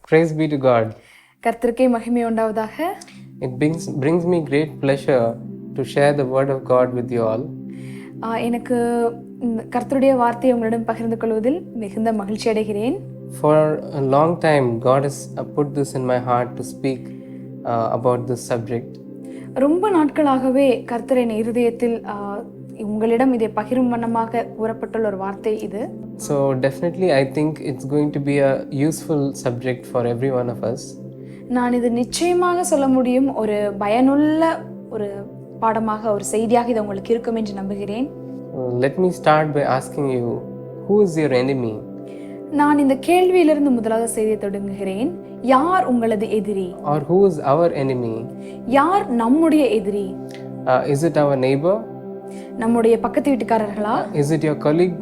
Praise be to God. கர்த்தருக்கே மகிமை உண்டாவதாக. It brings me great pleasure to share the word of God with you all. எனக்கு கர்த்தருடைய வார்த்தையை உங்களிடம் பகிர்ந்து கொள்வதில் மிகுந்த மகிழ்ச்சி அடைகிறேன். For a long time, God has put this in my heart to speak about this subject. ரொம்ப நாட்களாகவே கர்த்தர் என் இருதயத்தில் உங்களிடம் இதை பகிரும் வண்ணமாக கூறப்பட்டுள்ள ஒரு வார்த்தை இது. So definitely I think it's going to be a useful subject for every one of us. நான் இது நிச்சயமாக சொல்ல முடியும், ஒரு பயனுள்ள ஒரு பாடமாக, ஒரு செய்தியாக இது உங்களுக்கு இருக்கும் என்று நம்புகிறேன். Let me start by asking you, who is your enemy? நான் இந்த கேள்வியிலிருந்து முதலாவது செய்தியை தொடங்குகிறேன். யார் உங்களது எதிரி? Or who is our enemy? யார் நம்முடைய எதிரி? Is it our neighbor? நம்முடைய பக்கத்து வீட்டுக்காரர்களா? Is it your colleague?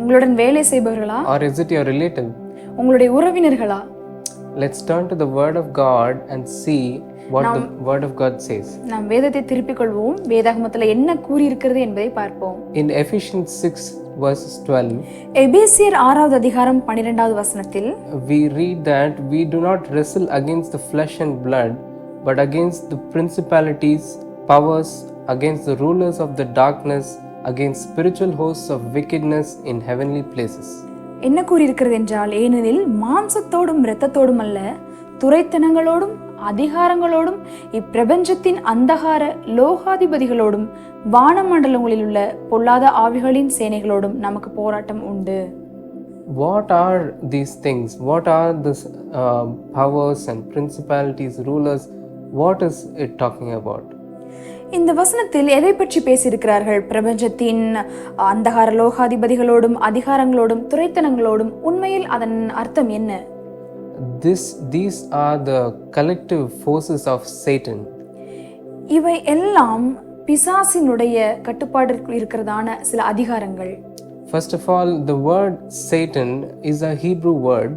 உங்களுடன் வேலை செய்பவர்களா? Or is it your relative? உங்களுடைய உறவினர்களா? Let's turn to the word of God and see what the word of God says. நாம் வேதத்தை திருப்பிக் கொள்வோம். வேதாகமத்தில் என்ன கூறி இருக்கிறது என்பதை பார்ப்போம். In Ephesians 6 verses 12, எபேசியர் 6வது அதிகாரம் 12வது வசனத்தில் we read that we do not wrestle against the flesh and blood, but against the principalities, powers, against the rulers of the darkness, against spiritual hosts of wickedness in heavenly places. என்ன கூறியிருக்கிறது என்றால், ஏனெனில் மாம்சத்தோடும் இரத்தத்தோடும் அல்ல, துரைத்தனங்களோடும் அதிகாரங்களோடும் இப்பிரபஞ்சத்தின் அந்தகார லோகாதிபதிகளோடும் வானமண்டலங்களில் உள்ள பொல்லாத ஆவிகளின் சேனைகளோடும் நமக்கு போராட்டம் உண்டு. What are these things? What are these powers and principalities, rulers? What is it talking about? இந்த வசனத்தில் எதை பற்றி பேசியிருக்கிறார்கள்? பிரபஞ்சத்தின் அந்தகார லோகாதிபதிகளோடும் அதிகாரங்களோடும் துரைத்தனங்களோடும். உண்மையில் அதன் அர்த்தம் என்ன? These are the collective forces of Satan. இவை எல்லாம் பிசாசினுடைய கட்டுப்பாட்டில் இருக்கிறதான சில அதிகாரங்கள். First of all, the word Satan is a Hebrew word.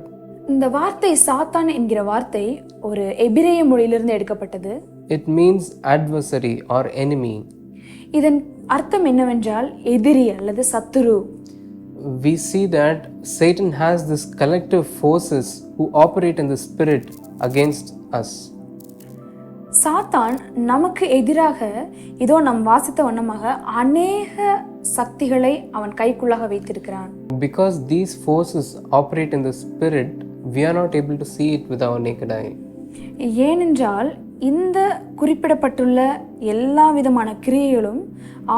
இந்த வார்த்தை சாத்தான் என்கிற வார்த்தை ஒரு எபிரேய மொழியிலிருந்து எடுக்கப்பட்டது. It means adversary or enemy. இதன் அர்த்தம் என்னவென்றால் எதிரி அல்லது சத்துரு. We see that Satan has this collective forces who operate in the spirit against us. சாத்தான் நமக்கு எதிராக இதோ நாம் வாசித்த வண்ணமாக அநேக சக்திகளை அவன் கைக்குள்ளாக வைத்திருக்கிறான். Because these forces operate in the spirit, we are not able to see it with our naked eye. ஏனென்றால் இந்த குறிப்பிடப்பட்டுள்ள எல்லா விதமான கிரியைகளும்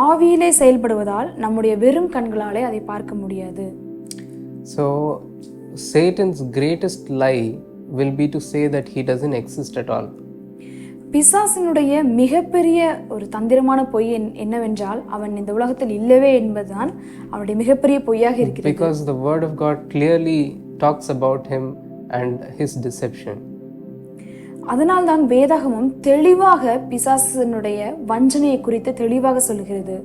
ஆவியிலே செயல்படுவதால் நம்முடைய வெறும் கண்களாலே அதை பார்க்க முடியாது. So Satan's greatest lie will be to say that he doesn't exist at all. பிசாசினுடைய மிகப்பெரிய ஒரு தந்திரமான பொய் என்னவென்றால் அவன் இந்த உலகத்தில் இல்லவே என்பதுதான் அவனுடைய மிகப்பெரிய பொய்யாக இருக்கிறது. Because the word of God clearly talks about him and his deception. அதனால் தான் வேதாகமும் தெளிவாக பிசாசினுடைய வஞ்சனையை குறித்து தெளிவாக சொல்கிறது.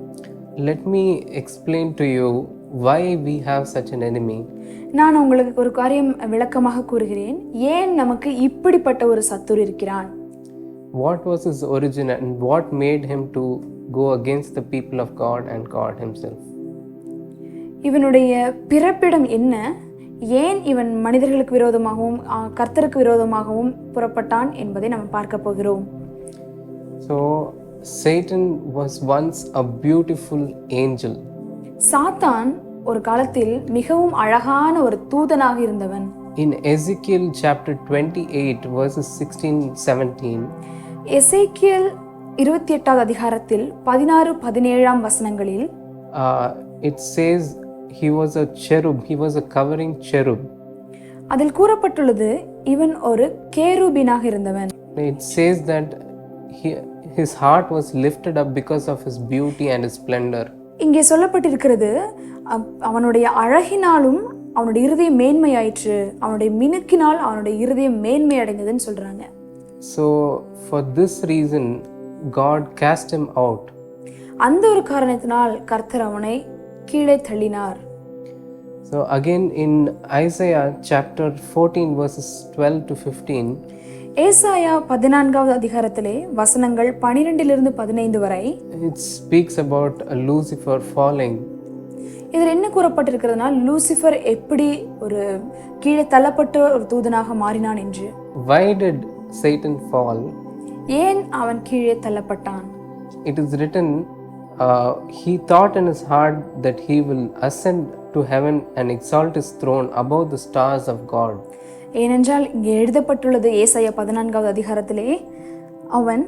Let me explain to you why we have such an enemy. நான் உங்களுக்கு ஒரு காரியம் விளக்கமாக கூறுகிறேன். ஏன் நமக்கு இப்படிப்பட்ட ஒரு சத்துரு இருக்கிறான்? What was his origin and what made him to go against the people of God and God himself? இவனுடைய பிறப்பிடம் என்ன? ஏன் இவன் மனிதர்களுக்கு விரோதமாகவும் கர்த்தருக்கு விரோதமாகவும் புறப்பட்டான் என்பதை நாம் பார்க்க போகிறோம். So Satan was once a beautiful angel. சாத்தான் ஒரு காலத்தில் மிகவும் அழகான ஒரு தூதனாக இருந்தவன். In Ezekiel chapter 28 verses 16-17, எசேக்கியேல் 28வது அதிகாரத்தில் 16-17 வசனங்களில் it says he was a cherub, he was a covering cherub. அதில் கூறப்பட்டுள்ளது இவன் ஒரு கேருபீனாக இருந்தவன். It says that his heart was lifted up because of his beauty and his splendor. இங்கே சொல்லப்பட்டிருக்கிறது அவனுடைய அழகினாலும் அவனுடைய இருதயம் மேன்மையாயிற்று, அவனுடைய மினுக்கினால் அவனுடைய இருதயம் மேன்மை அடைந்ததுன்னு சொல்றாங்க. So for this reason God cast him out. அந்த ஒரு காரணத்தினால் கர்த்தர் அவனை கீழே தள்ளினார். So again in Isaiah chapter 14 verses 12-15, ஏசாயா 14வது அதிகாரத்திலே வசனங்கள் 12 15 வரை it speaks about Lucifer falling. இதில் என்ன கூறப்பட்டிருக்கிறதுனா லூசிஃபர் எப்படி ஒரு கீழே தள்ளப்பட்ட ஒரு தூதனாக மாறினான் என்று. Why did Satan fall? ஏன் அவன் கீழே தள்ளப்பட்டான்? It is written, he thought in his heart that he will ascend to heaven and exalt his throne above the stars of God. ஏனென்றால் இங்கே எழுதப்பட்டுள்ளது ஏசாயா 14வது அதிகாரத்திலே, அவன்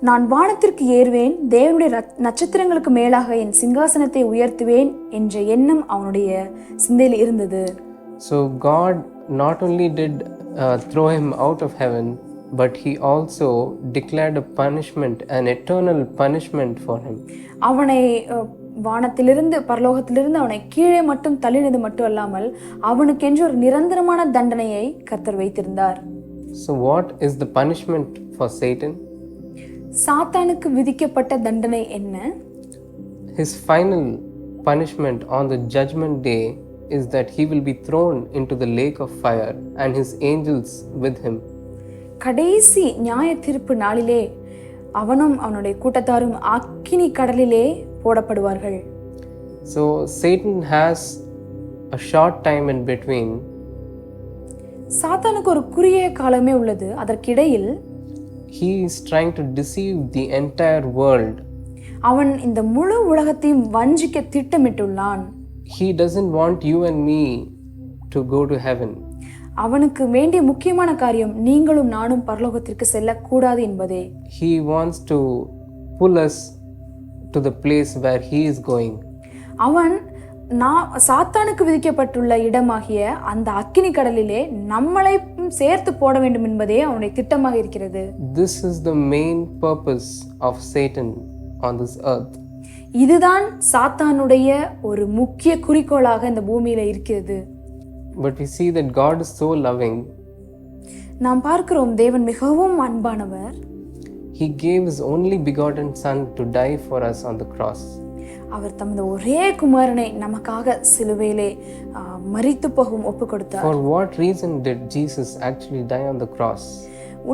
நான் வானத்திற்கு ஏறுவேன், தேவனுடைய நட்சத்திரங்களுக்கு மேலாக என் சிங்காசனத்தை உயர்த்துவேன் என்ற எண்ணம் அவனுடைய சிந்தையில் இருந்தது. So God not only did throw him out of heaven, but he also declared a punishment, an eternal punishment for him. அவனை வானத்திலிருந்து பரலோகத்திலிருந்து அவனை கீழே மட்டும் தள்ளினது மட்டும் அல்லாமல் அவனுக்கென்று ஒரு நிரந்தரமான தண்டனையை கர்த்தர் வைத்திருந்தார். So what is the punishment for Satan? சாத்தானுக்கு விதிக்கப்பட்ட தண்டனை என்ன? His final punishment on the judgment day is that he will be thrown into the lake of fire and his angels with him. கடைசி நியாய தீர்ப்பு நாளிலே அவனும் அவனுடைய கூட்டத்தாரும் அக்கினி கடலிலே போடப்படுவார்கள். So Satan has a short time in between. சாத்தானுக்கு ஒரு குறுகிய காலமே உள்ளது. அதற்கிடையில் he is trying to deceive the entire world. அவன் இந்த முழு உலகத்தையும் வஞ்சிக்க திட்டமிட்டுள்ளான். He doesn't want you and me to go to heaven. அவனுக்கு வேண்டிய முக்கியமான காரியம் நீங்களும் நானும் பரலோகத்திற்கு செல்லக்கூடாது என்பதே. He wants to pull us to the place where he is going. அவன் சாத்தானுக்கு விதிக்கப்பட்டுள்ள இடமாகிய அந்த அக்கினி கடலிலே நம்மளை சேர்த்து போட வேண்டும் என்பதே அவனுடைய திட்டமாக இருக்கிறது. This is the main purpose of Satan on this earth. இதுதான் சாத்தானுடைய ஒரு முக்கிய குறிக்கோளாக இந்த பூமியில இருக்கிறது. But we see that God is so loving. நாம் பார்க்கிறோம் தேவன் மிகவும் அன்பானவர். He gave his only begotten son to die for us on the cross. அவர் தமது ஒரே குமாரனை நமக்காக சிலுவையிலே மரித்து போகும் ஒப்பு கொடுத்தார். For what reason did Jesus actually die on the cross?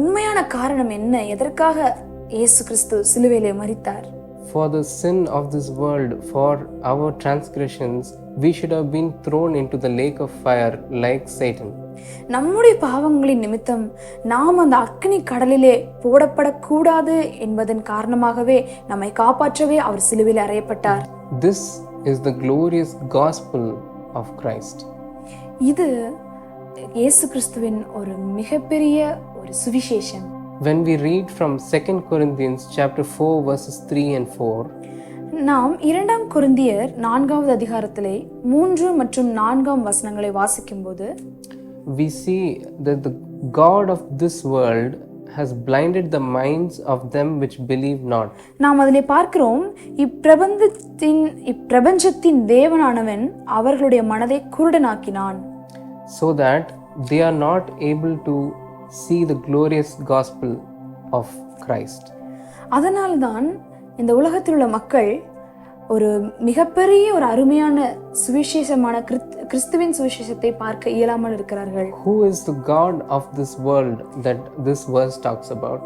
உண்மையான காரணம் என்ன? எதற்காக இயேசு கிறிஸ்து சிலுவையிலே மரித்தார்? For the sin of this world, for our transgressions, we should have been thrown into the lake of fire like Satan. நம்முடைய பாவங்களின் நிமித்தம் நாம் அந்த அக்கினி கடலிலே போடப்படக்கூடாது என்பதன் காரணமாகவே நம்மை காப்பாற்றவே அவர் சிலுவையில் அறையப்பட்டார். This is the glorious gospel of Christ. இது இயேசு கிறிஸ்துவின் ஒரு மிகப்பெரிய ஒரு சுவிசேஷம். When we read from 2 Corinthians chapter 4 verses 3 and 4, நாம் 2 கொரிந்தியர் 4வது அதிகாரத்திலே 3 மற்றும் 4ஆம் வசனங்களை வாசிக்கும்போது we see that the God of this world has blinded the minds of them which believe not. நாம் அதிலே பார்க்கிறோம், இப்பிரபஞ்சத்தின் தேவனானவன் அவர்களுடைய மனதை குருடனாக்கினான். So that they are not able to see the glorious gospel of Christ. அதனால்தான் இந்த உலகத்தில் உள்ள மக்கள் ஒரு மிகப்பெரிய ஒரு அருமையான சுவிசேஷமான கிறிஸ்துவின் சுவிசேஷத்தை பார்க்க இயலாமல் இருக்கிறார்கள். Who is the God of this world that this verse talks about?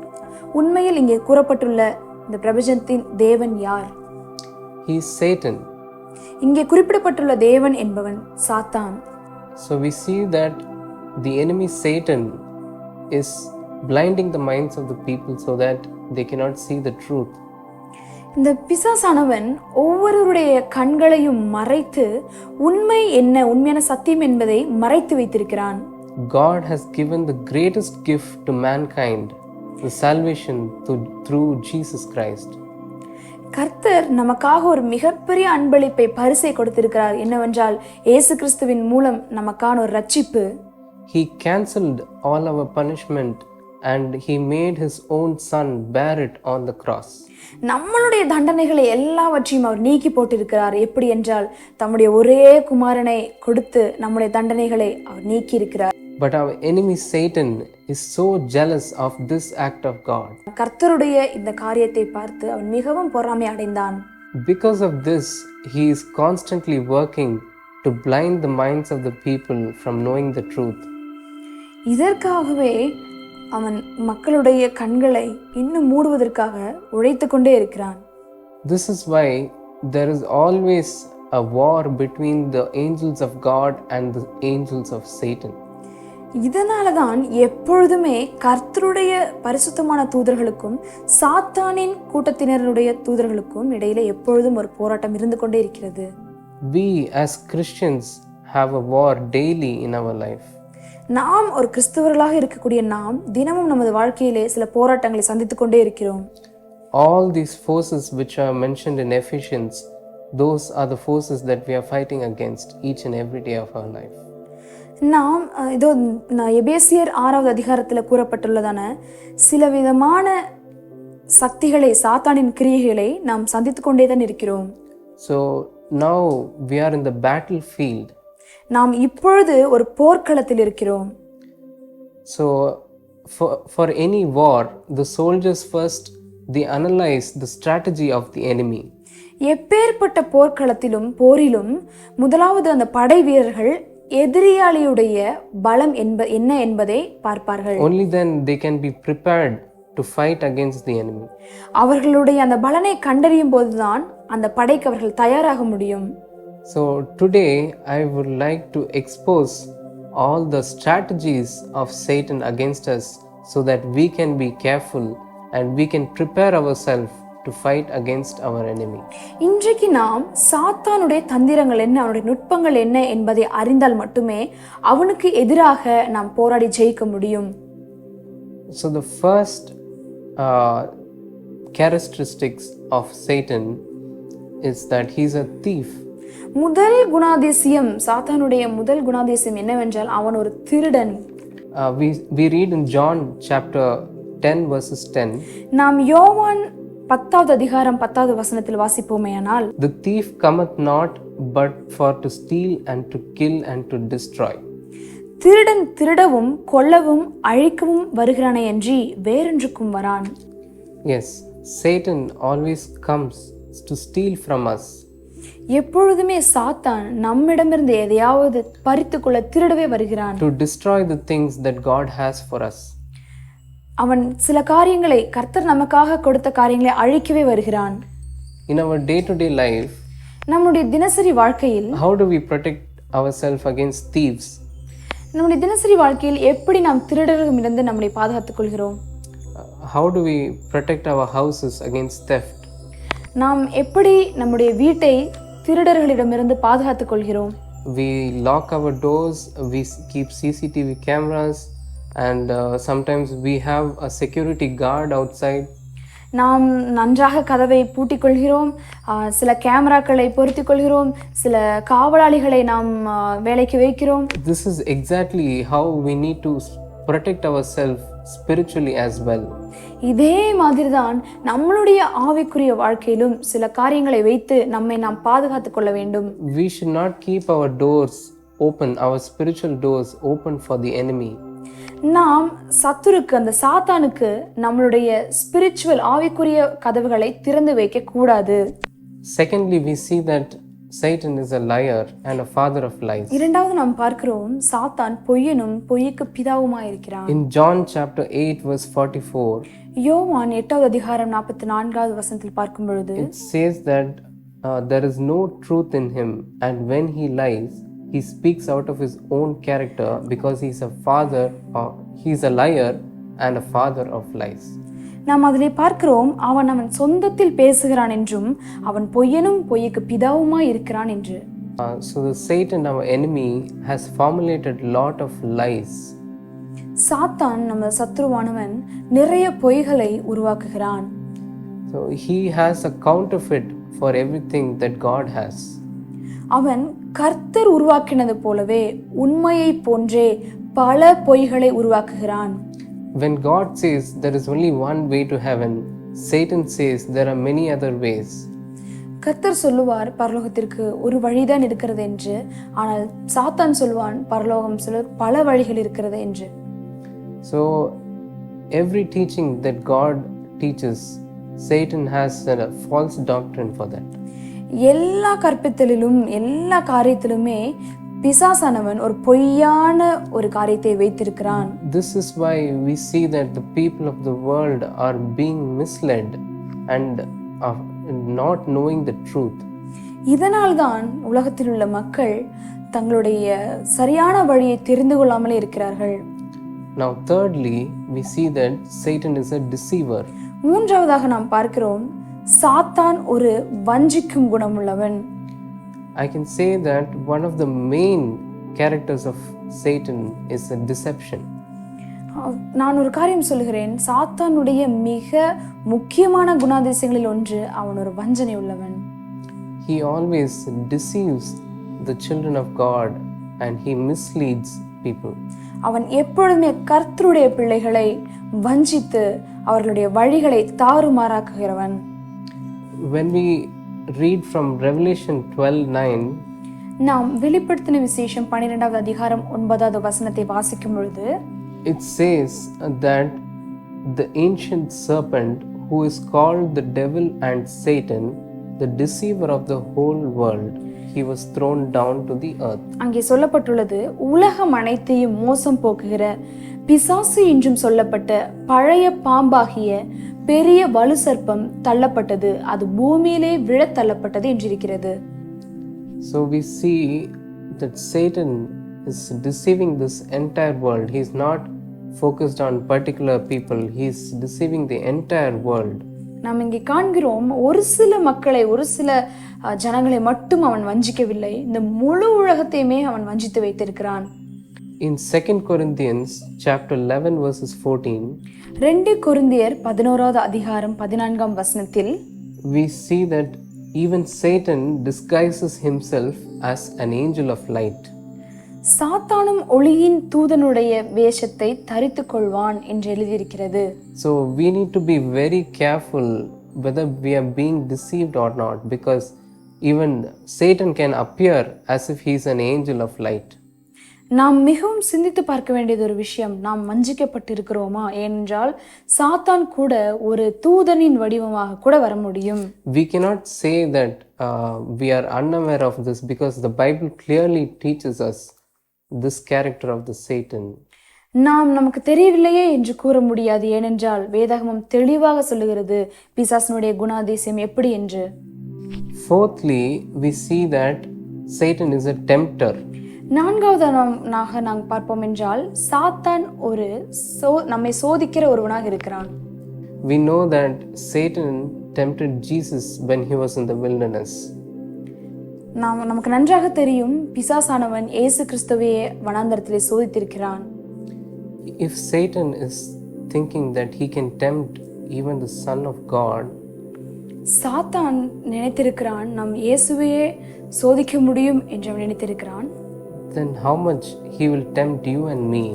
உண்மையில் இங்கே கூறப்பட்டுள்ள இந்த பிரபஞ்சத்தின் தேவன் யார்? He is Satan. இங்கே குறிப்பிடப்பட்டுள்ள தேவன் என்பவன் சாத்தான். So we see that the enemy Satan is blinding the minds of the people so that they cannot see the truth. இந்த பிசாசானவன் ஒவ்வொருவருடைய கண்களையும் மறைத்து உண்மை என்ன, உண்மையான சத்தியம் என்பதை மறைத்து வைத்திருக்கிறான். God has given the greatest gift to mankind, the salvation through Jesus Christ. கர்த்தர் நமக்காக ஒரு மிகப்பெரிய அன்பளிப்பை பரிசை கொடுத்திருக்கிறார். என்னவென்றால் இயேசு கிறிஸ்துவின் மூலம் நமக்கான ஒரு ரட்சிப்பு. He cancelled all our punishment and he made his own son bear it on the cross. நம்மளுடைய தண்டனைகளை எல்லாவற்றையும் அவர் நீக்கி போட்டிருக்கிறார். எப்படி என்றால் தம்முடைய ஒரே குமாரனை கொடுத்து நம்முடைய தண்டனைகளை அவர் நீக்கி இருக்கிறார். But our enemy Satan is so jealous of this act of God. கர்த்தருடைய இந்த காரியத்தை பார்த்து அவன் மிகவும் பொறாமை அடைந்தான். Because of this, he is constantly working to blind the minds of the people from knowing the truth. இதற்காகவே அவன் மக்களுடைய கண்களை இன்னும் மூடுவதற்காக உழைத்து கொண்டே இருக்கிறான். This is why there is always a war between the angels of God and the angels of Satan. இதனால தான் எப்பொழுதுமே கர்த்தருடைய பரிசுத்தமான தூதர்களுக்கும் சாத்தானின் கூட்டத்தினருடைய தூதர்களுக்கும் இடையில எப்பொழுதும் ஒரு போராட்டம் இருந்து கொண்டே இருக்கிறது. We as Christians have a war daily in our life. நாம் ஒரு கிறிஸ்தவர்களாக இருக்கக்கூடிய நாம் தினமும் நமது வாழ்க்கையிலே சில போராட்டங்களை சந்தித்துக் கொண்டே இருக்கிறோம். All these forces which are mentioned in Ephesians, those are the forces that we are fighting against each and every day of our life. நாம் இதோ எபேசியர் 6வது அதிகாரத்தில் கூறப்பட்டுள்ளதான சில விதமான சக்திகளை, சாத்தானின் கிரியைகளை நாம் சந்தித்துக் கொண்டே தான் இருக்கிறோம். So now we are in the battlefield. நாம் இப்பொழுது ஒரு போர்க்களத்தில் இருக்கிறோம். So for any war, the soldiers first they analyze the strategy of the enemy. எப்பேற்பட்ட போர்க்களத்திலும் போரிலும் முதலாவது அந்த படை வீரர்கள் எதிரியாளியுடைய பலம் என்ன என்பதை பார்ப்பார்கள். Only then they can be prepared to fight against the enemy. அவர்களுடைய அந்த பலனை கண்டறியும் போதுதான் அந்த படைக்கு அவர்கள் தயாராக முடியும். So today I would like to expose all the strategies of Satan against us so that we can be careful and we can prepare ourselves to fight against our enemy. இன்றைக்கு நாம் சாத்தானுடைய தந்திரங்கள் என்ன, அவனுடைய நுட்பங்கள் என்ன என்பதை அறிந்தால் மட்டுமே அவனுக்கு எதிராக நாம் போராடி ஜெயிக்க முடியும். So the first characteristics of Satan is that he's a thief. முதல் குணாதிசயம், சாத்தானுடைய முதல் குணாதிசயம் என்னவென்றால் அவன் ஒரு திருடன். We read in John chapter 10 verses 10. நாம் யோவான் 10வது அதிகாரம் 10வது வசனத்தில் வாசிப்போமேயானால், The thief cometh not but for to steal and to kill and to destroy. திருடன் திருடவும் கொல்லவும் அழிக்கவும் வருகிறானே அன்றி வேறொன்றுக்கும் வரான். Yes, Satan always comes to steal from us. எப்பொழுதுமே சாத்தான் நம்மிடமிருந்து எதையாவது பறித்துக்கொள்ள திருடவே வருகிறான். To destroy the things that God has for us. அவன் சில காரியங்களை, கர்த்தர் நமக்காக கொடுத்த காரியங்களை அழிக்கவே வருகிறான். In our day-to-day life, நம்முடைய தினசரி வாழ்க்கையில் how do we protect ourselves against thieves? நம்முடைய தினசரி வாழ்க்கையில் எப்படி நாம் திருடர்களிடமிருந்து நம்மை பாதுகாத்துக் கொள்கிறோம்? How do we protect our houses against theft? நாம் எப்படி நம்முடைய வீட்டை திருடர்களிடமிருந்து பாதுகாத்துக் கொள்கிறோம்? We lock our doors, we keep CCTV cameras, and sometimes we have a security guard outside. நாம் நன்றாக கதவை பூட்டிக் கொள்கிறோம், சில கேமராக்களை பொருத்திக் கொள்கிறோம், சில காவலாளிகளை நாம் வேலைக்கு வைக்கிறோம். This is exactly how we need to protect ourselves spiritually as well. இதே மாதிரிதான் நம்மளுடைய ஆவிக்குரிய வாழ்க்கையிலும் சில காரியங்களை வைத்து நம்மை நாம் பாதுகாத்துக் கொள்ள வேண்டும். We should not keep our doors open, our spiritual doors open for the enemy. நாம் சத்துருக்கு, அந்த சாத்தானுக்கு நம்மளுடைய ஸ்பிரிச்சுவல் ஆவிக்குரிய கதவுகளை திறந்து வைக்க கூடாது. Secondly, we see that Satan is a liar and a father of lies. இரண்டாவது நாம் பார்க்கிறோம், சாத்தான் பொய்யனும் பொய்யுக்கு பிதாவுமாய் இருக்கிறான். In John chapter 8 verse 44, யோவான் 8வது அதிகாரம் 44வது வசனத்தில் பார்க்கும் பொழுது, it says that there is no truth in him, and when he lies, he speaks out of his own character, because he is a liar and a father of lies. நாம் அதிலே பார்க்கிறோம், அவன் சொந்தத்தில் பேசுகிறான் என்றும் அவன் பொய்யனும் பொய்யுக்கு பிதாவுமாய் இருக்கிறான் என்று. So the Satan, our enemy, has formulated lot of lies. சாத்தான், நம்ம சத்ருவானவன், நிறைய பொய்களை உருவாக்குகிறான். So he has a counterfeit for everything that God has. அவன் கர்த்தர் உருவாக்கினது போலவே உண்மையை போன்றே பல பொய்களை உருவாக்குகிறான். When God says there is only one way to heaven, Satan says there are many other ways. கர்த்தர் சொல்லுவார் பரலோகத்திற்கு ஒரு வழிதான் இருக்கிறது என்று, ஆனால் சாத்தான் சொல்வான் பரலோகம் பல வழிகள் இருக்கிறது என்று. So every teaching that God teaches, Satan has a false doctrine for that. எல்லா கற்பித்தலிலும் எல்லா காரியத்திலுமே பிசாசானவன் ஒரு பொய்யான ஒரு காரியத்தை வைத்திருக்கிறான். This is why we see that the people of the world are being misled and not knowing the truth. இதனால்தான் உலகத்தில் உள்ள மக்கள் தங்களுடைய சரியான வழியை தெரிந்து கொள்ளாமலே இருக்கிறார்கள். Now thirdly, we see that Satan is a deceiver. மூன்றாவதாக நாம் பார்க்கிறோம், சாத்தான் ஒரு வஞ்சிக்கும் குணமுள்ளவன். I can say that one of the main characters of Satan is a deception. நான் ஒரு காரியம் சொல்லுகிறேன், சாத்தானுடைய மிக முக்கியமான குணாதிசயங்களில் ஒன்று அவன் ஒரு வஞ்சனை உள்ளவன். He always deceives the children of God and he misleads people. அவன் எப்பொழுதுமே கர்த்தருடைய பிள்ளைகளை வஞ்சித்து அவர்களுடைய வழிகளை தாறுமாறாக்குகிறவன். When we read from Revelation 12:9, நாம் வெளிப்படுத்தின விசேஷம் 12வது அதிகாரம் 9வது வசனத்தை வாசிக்கும் பொழுது it says that the ancient serpent, who is called the devil and Satan, the deceiver of the whole world, he was thrown down to the earth. அங்கே சொல்லப்பட்டுள்ளது, உலகம் அனைத்தையும் மோசம் போக்குகிற பிசாசு என்றும் சொல்லப்பட்ட பழைய பாம்பாகிய பெரிய வலு சர்ப்பம் தள்ளப்பட்டது, அது பூமியிலே விழத் தள்ளப்பட்டது என்றிருக்கிறது. So we see that Satan is deceiving this entire world. He is not focused on particular people. He is deceiving the entire world. நாம் இங்கே காண்கிறோம், ஒரு சில மக்களை, ஒரு சில ஜனங்களை மட்டும் அவன் வஞ்சிக்கவில்லை, இந்த முழு உலகத்தையுமே அவன் வஞ்சித்து வைத்திருக்கிறான். In 2 Corinthians chapter 11 verses 14, 2 கொரிந்தியர் 11வது அதிகாரம் 14ஆம் வசனத்தில் we see that even Satan disguises himself as an angel of light. சாத்தானும் ஒளியின் தூதனுடைய வேஷத்தை தரித்துக் கொள்வான் என்று எழுதியிருக்கிறது. So we need to be very careful whether we are being deceived or not, because even Satan can appear as if he is an angel of light. நாம் மிகவும் சிந்தித்து பார்க்க வேண்டியது ஒரு விஷயம், நாம் வஞ்சிக்கப்பட்டிருக்கிறோமா? ஏனென்றால் சாத்தான் கூட ஒரு தூதனின் வடிவமாக கூட வர முடியும். We cannot say that we are unaware of this, because the Bible clearly teaches us this character of the Satan. நாம் நமக்கு தெரியவில்லையே என்று கூற முடியாது, ஏனென்றால் வேதாகமம் தெளிவாக சொல்லுகிறது பிசாசனுடைய குணாதிசயம் எப்படி என்று. Fourthly, we see that Satan is a tempter. நான்காவது நாம் பார்ப்போம் என்றால் சாத்தான் ஒரு நம்மை சோதிக்கிற ஒருவனாக இருக்கிறான். We know that Satan tempted Jesus when he was in the wilderness. நமக்கு நன்றாக தெரியும், பிசாசானவன் இயேசு கிறிஸ்துவையே வனாந்தரத்திலே சோதித்திருக்கிறான். If Satan is thinking that he can tempt even the Son of God, சாத்தான் நினைத்திருக்கிறான் நம் இயேசுவையே சோதிக்க முடியும் என்று அவன் நினைத்திருக்கிறான், then how much he will tempt you and me.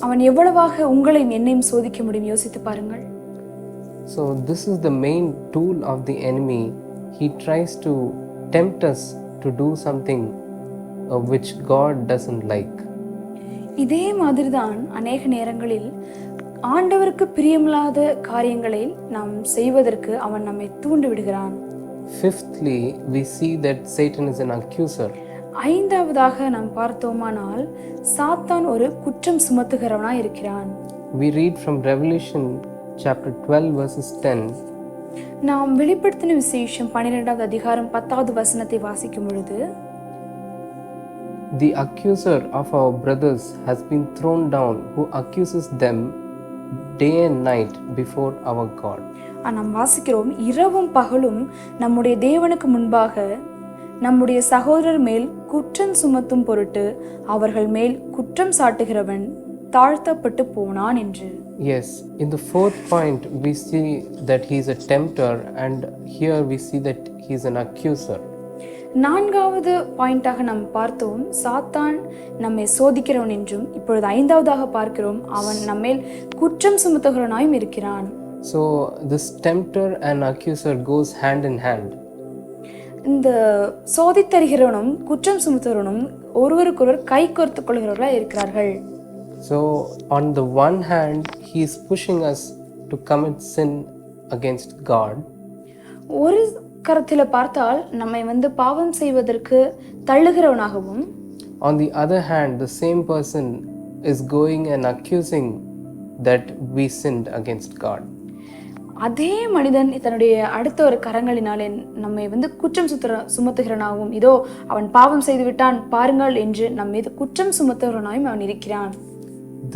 அவன் எவ்வளவாக உங்களையும் என்னையும் சோதிக்க முடியும் யோசித்து பாருங்கள். So this is the main tool of the enemy. He tries to tempt us to do something which God doesn't like. இதே மாதிரிதான் அநேக நேரங்களில் ஆண்டவருக்கு பிரியமில்லாத காரியங்களை நாம் செய்வதற்கு அவன் நம்மை தூண்டி விடுகிறான். Fifthly, we see that Satan is an accuser. ஐந்தாவதாக நாம் பார்த்தோமானால் சாத்தான் ஒரு குற்றம் சுமத்துகிறவனாய் இருக்கிறான். We read from Revelation chapter 12 verses 10. நாம் வெளிப்படுத்தின விசேஷம் 12வது அதிகாரம் 10வது வசனத்தை வாசிக்கும் பொழுது, The accuser of our brothers has been thrown down, who accuses them day and night before our God. நாம் வாசிக்கிறோம், இரவும் பகலும் நம்முடைய தேவனுக்கு முன்பாக நம்முடைய சகோதரர் மேல் குற்றம் சுமத்தும் பொருட்டு அவர்கள் மேல் குற்றம் சாட்டுகிறவன் தாழ்த்தப்பட்டு போனான் என்று. Yes, in the fourth point we see that he is a tempter, and here we see that he is an accuser. நான்காவது பாயிண்டாக நாம் பார்த்தோம், சாத்தான் நம்மை சோதிக்கிறவன் என்றும், இப்பொழுது ஐந்தாவதாக பார்க்கிறோம் அவன் நம்மேல் குற்றம் சுமத்துகிறவனாயும் இருக்கிறான். So this tempter and accuser goes hand in hand. இந்த சோதித்தருகிறவனும் குற்றம் சுமத்துகிறவனும் ஒருவருக்கொருவர் கை கோர்த்துக் கொள்கிறவர்களாக இருக்கிறார்கள். So on the one hand he is pushing us to commit sin against God. ஒரு கருத்தில் பார்த்தால் நம்மை பாவம் செய்வதற்கு தள்ளுகிறவனாகவும், on the other hand the same person is going and accusing that we sinned against God. அதே மனிதன் தன்னுடைய அடுத்த ஒரு கரங்களினாலே நம்மை குற்றம் சுமத்துகிறனாகவும், இதோ அவன் பாவம் செய்து விட்டான் பாருங்கள் என்று நம் மீது குற்றம் சுமத்துகிறனாயும் அவன் இருக்கிறான்.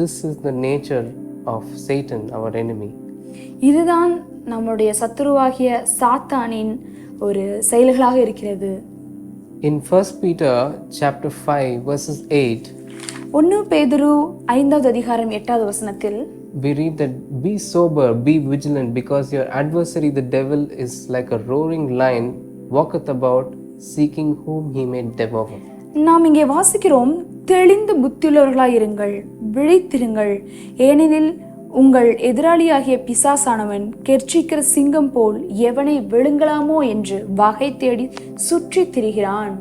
This is the nature of Satan, our enemy. இதுதான் நம்முடைய சத்துருவாகிய சாத்தானின் ஒரு செயல்களாக இருக்கிறது. In 1 Peter chapter 5 verses 8, 1 பேதுரு 5வது அதிகாரம் 8வது வசனத்தில் we read that be sober, be vigilant, because your adversary the devil is like a roaring lion, walketh about, seeking whom he may devour. நாம் இங்கே வாசிக்கிறோம், தெளிந்த புத்தியுள்ளவர்களாயிருங்கள், விழித்திருங்கள், ஏனெனில் உங்கள் எதிராளியாகிய பிசாசானவன் கெர்ச்சிக்கிற சிங்கம் போல் எவனை விழுங்கலாமோ என்று வகை தேடி சுற்றித் திரிகிறான்.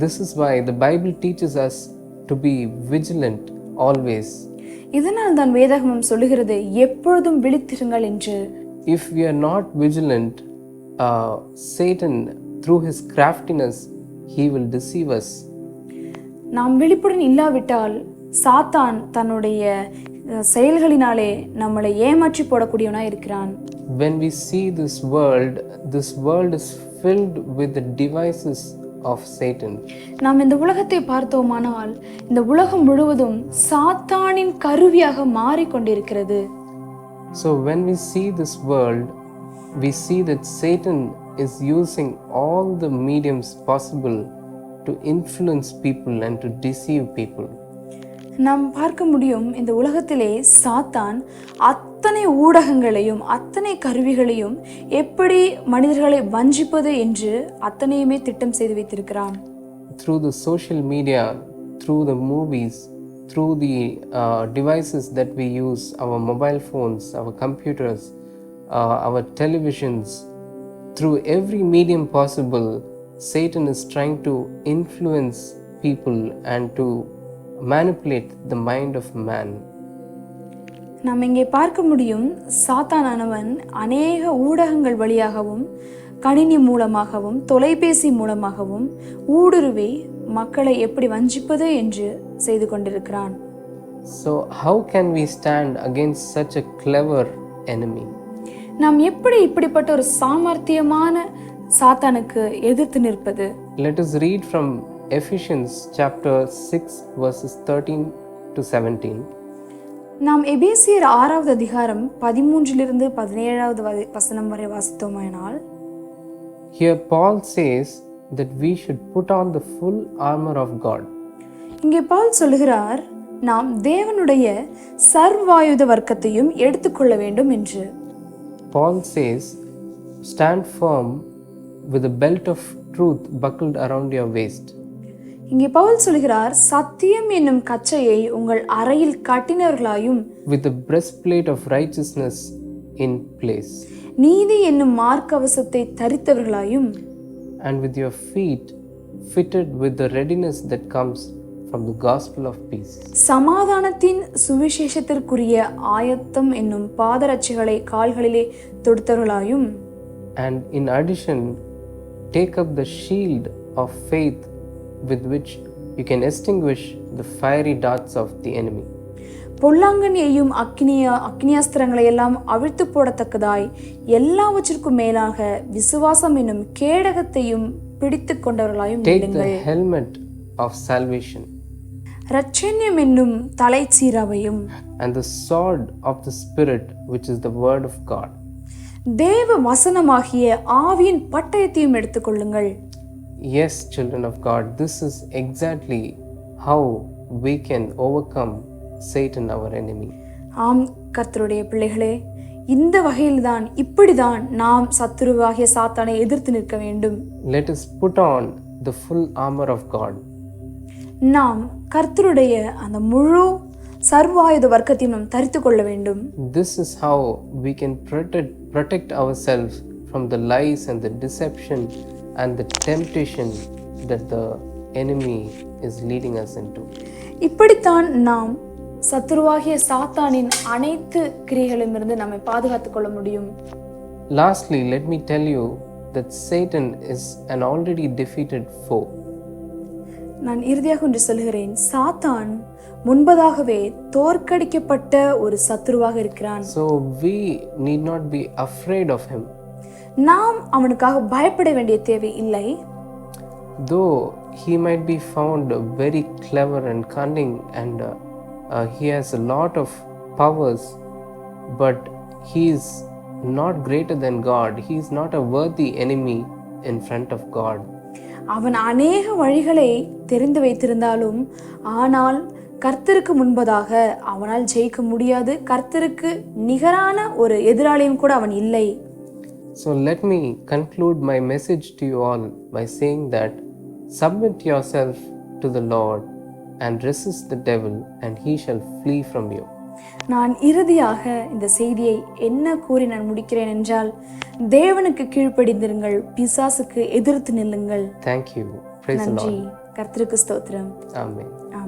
This is why the Bible teaches us to be vigilant always. இதனால் தான் வேதாகமம் சொல்லுகிறது, எப்பொழுதும் விழித்திருங்கள் என்று. If we are not vigilant, Satan through his craftiness he will deceive us. நாம் விழிப்புடன் இல்லாவிட்டால் சாத்தான் தன்னுடைய செயல்களினாலே நம்மளை ஏமாற்றி போடக்கூடியவனாய் இருக்கிறான். When we see this world is filled with the devices of Satan. நாம் இந்த உலகத்தை பார்த்தோமானால் இந்த உலகம் முழுவதும் சாத்தானின் கருவியாக மாறிக்கொண்டிருக்கிறது. So when we see this world, we see that Satan is using all the mediums possible to influence people and to deceive people. நாம் பார்க்க முடியும், இந்த உலகத்திலே சாத்தான் அத்தனை ஊடகங்களையும் அத்தனை கருவிகளையும் எப்படி மனிதர்களை வஞ்சிப்பது என்று அத்தனையுமே திட்டம் செய்து வைத்திருக்கிறான். Through the social media, through the movies, through the devices that we use, our mobile phones, our computers, our televisions, through every medium possible, Satan is trying to influence people and to manipulate the mind of man. நாம் இங்கே பார்க்க முடியும், சாத்தானானவன் அநேக ஊடகங்கள் வழியாகவும் கணினி மூலமாகவும் தொலைபேசி மூலமாகவும் ஊடுருவி மக்களை எப்படி வஞ்சிப்பது என்று செய்து கொண்டிருக்கிறான். So how can we stand against such a clever enemy? நாம் எப்படி இப்படிப்பட்ட ஒரு சாமர்த்தியமான சாத்தானுக்கு எதிர்த்து நிற்பது? Let us read from Ephesians chapter 6 verses 13 to 17. நாம் எபேசியர் 6வது அதிகாரம் 13லிருந்து 17வது வசனம் வரை வாசித்தோமானால், Here Paul says that we should put on the full armor of God. இங்கே பவுல் சொல்லுகிறார், நாம் தேவனுடைய சர்வாயுத வர்க்கத்தையும் எடுத்துக்கொள்ள வேண்டும் என்று. Paul says, stand firm with the belt of truth buckled around your waist. இங்கே பவுல் சொல்கிறார், சத்தியம் என்னும் கச்சையை உங்கள் அறையில் கட்டினவர்களாயும், with the breastplate of righteousness in place, நீதி என்னும் மார்க்கவசத்தை தரித்தவர்களாயும், and with your feet fitted with the readiness that comes from the gospel of peace. சமாதானத்தின் சுவிசேஷத்திற்குரிய ஆயத்தம் என்னும் பாதரட்சைகளை கால்களிலே தொடுத்தவர்களாயும், And in addition, take up the shield of faith with which you can extinguish the fiery darts of the enemy. பொல்லாங்கன் எய்யும் அக்னியாஸ்திரங்களை எல்லாம் அவிழ்த்து போடத்தக்கதாய் எல்லாவற்றிற்கும் மேலாக விசுவாசம் என்னும் கேடகத்தையும் பிடித்து கொண்டவர்களாயும் Take the helmet of salvation இரட்சண்யம் என்னும் தலைச்சீராவையும், and the sword of the Spirit, which is the word of God. தேவ வசனமாகிய ஆவியின் பட்டயத்தையும் எடுத்துக்கொள்ளுங்கள். Yes, children of God, this is exactly how we can overcome Satan, our enemy. ஆம் கர்த்தருடைய பிள்ளைகளே, இந்த வகையில்தான் இப்படிதான் நாம் சத்துருவாகிய சாத்தானை எதிர்த்து நிற்க வேண்டும். Let us put on the full armor of God. நாம் கர்த்தருடைய அந்த முழு சர்வாயுத வர்க்கத்தையும் நாம் தரித்து கொள்ள வேண்டும். This is how we can protect ourselves from the lies and the deception and the temptation that the enemy is leading us into. இப்படித்தான் நாம் சத்துருவாகிய சாத்தானின் அனைத்து கிரியைகளிலிருந்து நம்மை பாதுகாத்துக் கொள்ள முடியும். Lastly, let me tell you that Satan is an already defeated foe. நான் இறுதியாக ஒன்று சொல்கிறேன், சாத்தான் முன்பதாகவே தோற்கடிக்கப்பட்ட ஒரு சத்துருவாக இருக்கிறான். So we need not be afraid of him. நாம் அவனுக்காக பயப்பட வேண்டிய தேவை இல்லை. Though he might be found very clever and cunning and he has a lot of powers, but he is not greater than God. He is not a worthy enemy in front of God. அவன் அநேக வழிகளை தெரிந்து வைத்திருந்தாலும் ஆனால் கர்த்தருக்கு முன்பதாக அவனால் ஜெயிக்க முடியாது. கர்த்தருக்கு நிகரான ஒரு எதிராளியும் கூட அவன் இல்லை. So let me conclude my message to you all by saying that submit yourself to the Lord and resist the devil and he shall flee from you. நான் இறுதியாக இந்த செய்தியை என்ன கூறி நான் முடிக்கிறேன் என்றால், தேவனுக்கு கீழ்ப்படிந்திருங்கள், பிசாசுக்கு எதிர்த்து நில்லுங்கள். Thank you. Praise the நன்றி. Lord. கர்த்தருக்கு ஸ்தோத்திரம். Amen. ஆமென்.